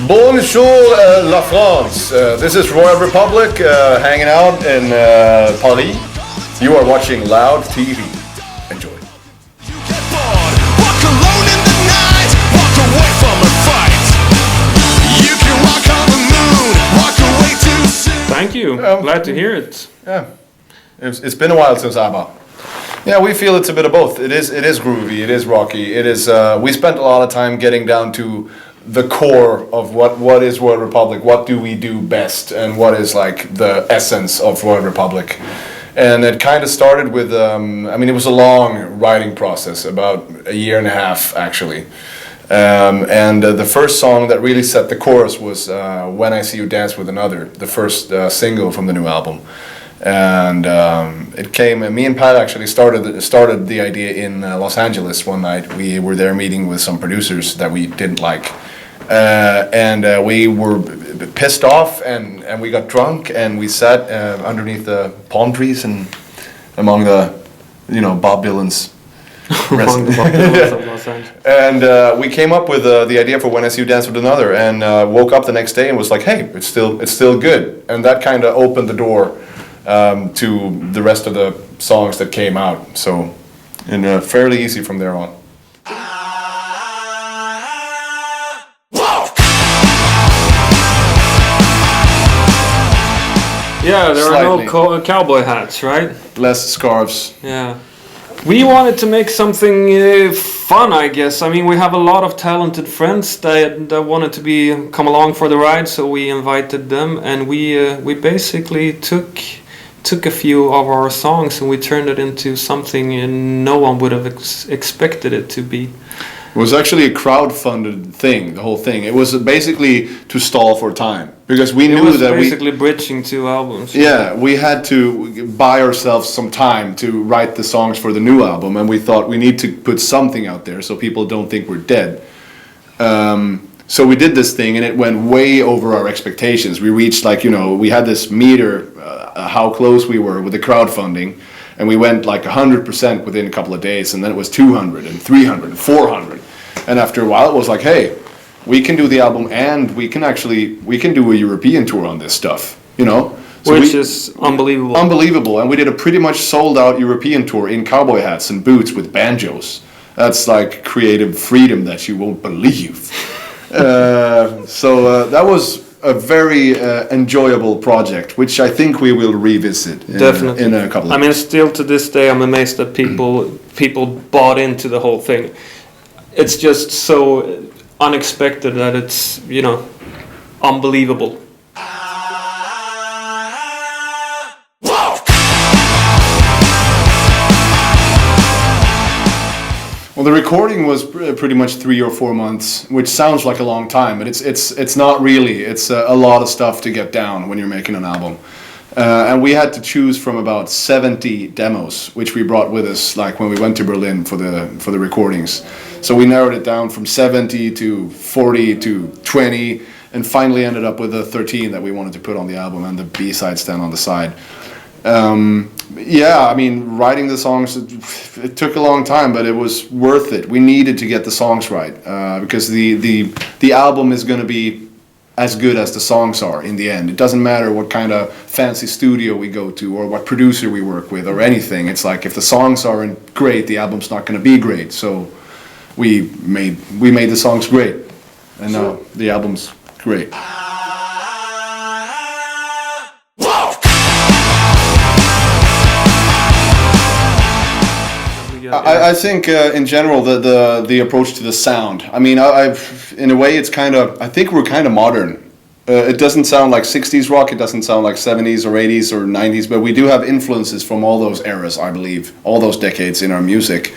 Bonjour, La France. This is Royal Republic hanging out in Paris. You are watching Loud TV. Enjoy. Walk alone in the night, walk away from a fight. You can walk on the moon, walk away too soon. Thank you. Glad to hear it. Yeah, it's been a while since ABBA. Yeah, we feel it's a bit of both. It is groovy, it is rocky, it is. We spent a lot of time getting down to the core of what is Royal Republic, what do we do best, and what is like the essence of Royal Republic. And it kind of started with, it was a long writing process, about a year and a half actually. The first song that really set the chorus was When I See You Dance With Another, the first single from the new album. And it came, me and Pat actually started the idea in Los Angeles one night. We were there meeting with some producers that we didn't like. We were pissed off and we got drunk and we sat underneath the palm trees and among the, Bob Dylan's Among the Bob Dylans of Los Angeles. And we came up with the idea for When I See You Dance With Another, and woke up the next day and was like, hey, it's still good. And that kind of opened the door to the rest of the songs that came out. So, and fairly easy from there on. Yeah, there Slightly. are no cowboy hats, right? Less scarves. Yeah. We wanted to make something fun, I guess. I mean, we have a lot of talented friends that wanted to come along for the ride, so we invited them, and we basically took a few of our songs and we turned it into something no one would have expected it to be. It was actually a crowdfunded thing, the whole thing. It was basically to stall for time, because we knew that It was basically bridging two albums. Yeah, we had to buy ourselves some time to write the songs for the new album, and we thought we need to put something out there so people don't think we're dead. So we did this thing, and it went way over our expectations. We reached we had this meter, how close we were with the crowdfunding, and we went like 100% within a couple of days, and then it was 200 and 300 and 400. And after a while, it was like, hey, we can do the album, and we can do a European tour on this stuff, So Which is unbelievable. Unbelievable, and we did a pretty much sold out European tour in cowboy hats and boots with banjos. That's like creative freedom that you won't believe. That was a very enjoyable project, which I think we will revisit Definitely. in a couple of I mean, still to this day, I'm amazed that people bought into the whole thing. It's just so unexpected that it's, unbelievable. Well, the recording was pretty much 3 or 4 months, which sounds like a long time, but it's not really. It's a lot of stuff to get down when you're making an album. And we had to choose from about 70 demos, which we brought with us, like when we went to Berlin for the recordings. So we narrowed it down from 70 to 40 to 20, and finally ended up with the 13 that we wanted to put on the album, and the B-sides then on the side. Writing the songs, it took a long time, but it was worth it. We needed to get the songs right, because the album is going to be as good as the songs are in the end. It doesn't matter what kind of fancy studio we go to or what producer we work with or anything. It's like if the songs aren't great, the album's not going to be great. So we made the songs great, and now the album's great. I think in general the approach to the sound. I mean, in a way it's I think we're kind of modern. It doesn't sound like 60s rock, it doesn't sound like 70s or 80s or 90s, but we do have influences from all those eras, I believe, all those decades in our music.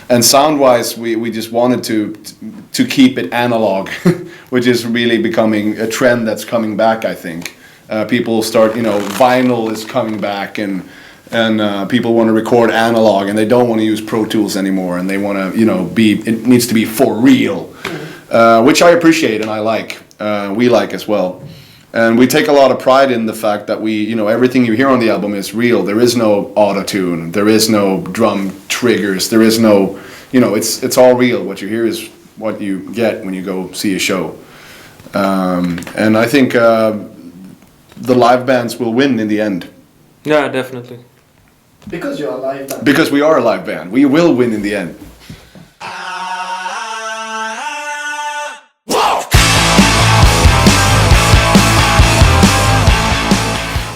And sound-wise, we just wanted to keep it analog, which is really becoming a trend that's coming back, I think. People start, vinyl is coming back, and people want to record analog, and they don't want to use Pro Tools anymore, and they want to, it needs to be for real, which I appreciate and I like. We like as well. And we take a lot of pride in the fact that everything you hear on the album is real. There is no auto-tune, there is no drum triggers, there is no, it's all real. What you hear is what you get when you go see a show. And I think the live bands will win in the end. Yeah, definitely. Because you're alive. Then. Because we are a live band. We will win in the end.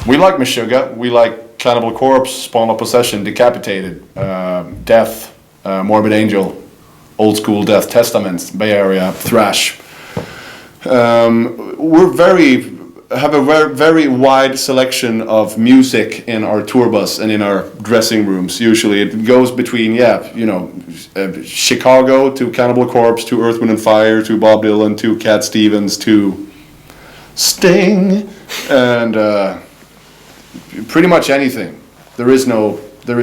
We like Meshuggah, we like Cannibal Corpse, Spawn of Possession, Decapitated, Death, Morbid Angel, Old School Death, Testament, Bay Area, Thrash. Have a very wide selection of music in our tour bus and in our dressing rooms. Usually it goes between, Chicago to Cannibal Corpse to Earth, Wind and Fire to Bob Dylan to Cat Stevens to Sting and pretty much anything. There is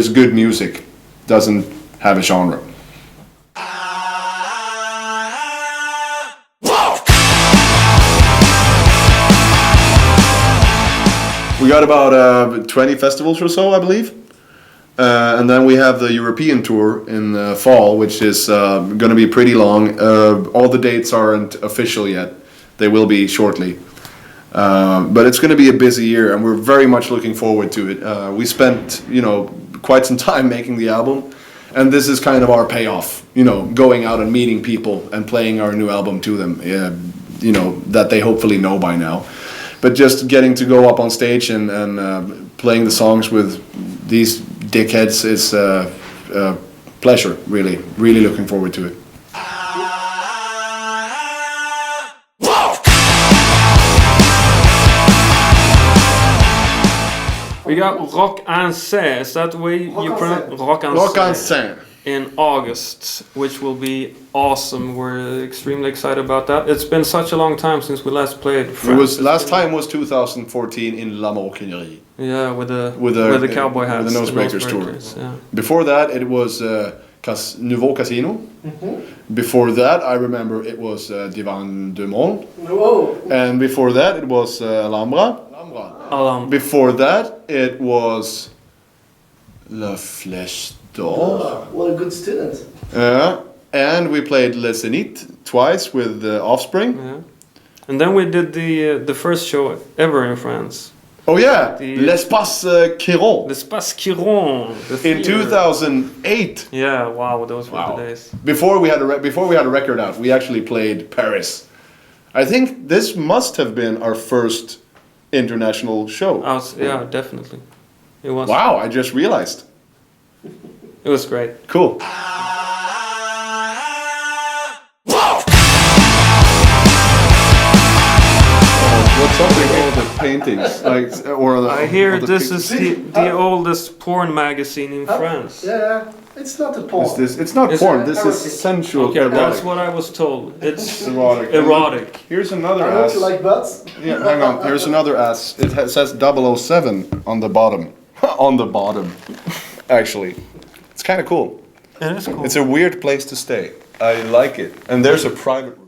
good music, doesn't have a genre. We got about 20 festivals or so, I believe. And then we have the European tour in the fall, which is going to be pretty long. All the dates aren't official yet. They will be shortly. But it's going to be a busy year, and we're very much looking forward to it. We spent, quite some time making the album, and this is kind of our payoff. Going out and meeting people and playing our new album to them. That they hopefully know by now. But just getting to go up on stage and playing the songs with these dickheads is a pleasure. Really looking forward to it. We got Rock en Scène. Is that the way you pronounce Rock en Rock en Scène? Scène. In August, which will be awesome. We're extremely excited about that. It's been such a long time since we last played. Last time was 2014 in La Maroquinerie. Yeah, with the cowboy hats. With the Nosebreakers tour. Yeah. Before that, it was Nouveau Casino. Before that, I remember it was Divan de Monde. Whoa. And before that, it was Alhambra. Before that, it was La Flèche d'Or. Oh, what a good student. And we played Le Zénith twice with the Offspring. Yeah. And then we did the first show ever in France. Oh yeah, L'Espace Quiron. L'Espace Quiron. In 2008. Yeah, wow, those were the days. Before we had a record out, we actually played Paris. I think this must have been our first international show. Yeah, definitely. It was. Wow, I just realized. It was great. Cool. What's up with all the paintings? I hear this is the oldest porn magazine in France. Yeah, it's not a porn. It's not porn. This is sensual. Okay, erotic. that's what I was told. It's erotic. Here's another I ass. don't like butts. Yeah, hang on. Here's another ass. It says 007 on the bottom. On the bottom. Actually, it's kind of cool. It is cool. It's a weird place to stay. I like it. And there's a private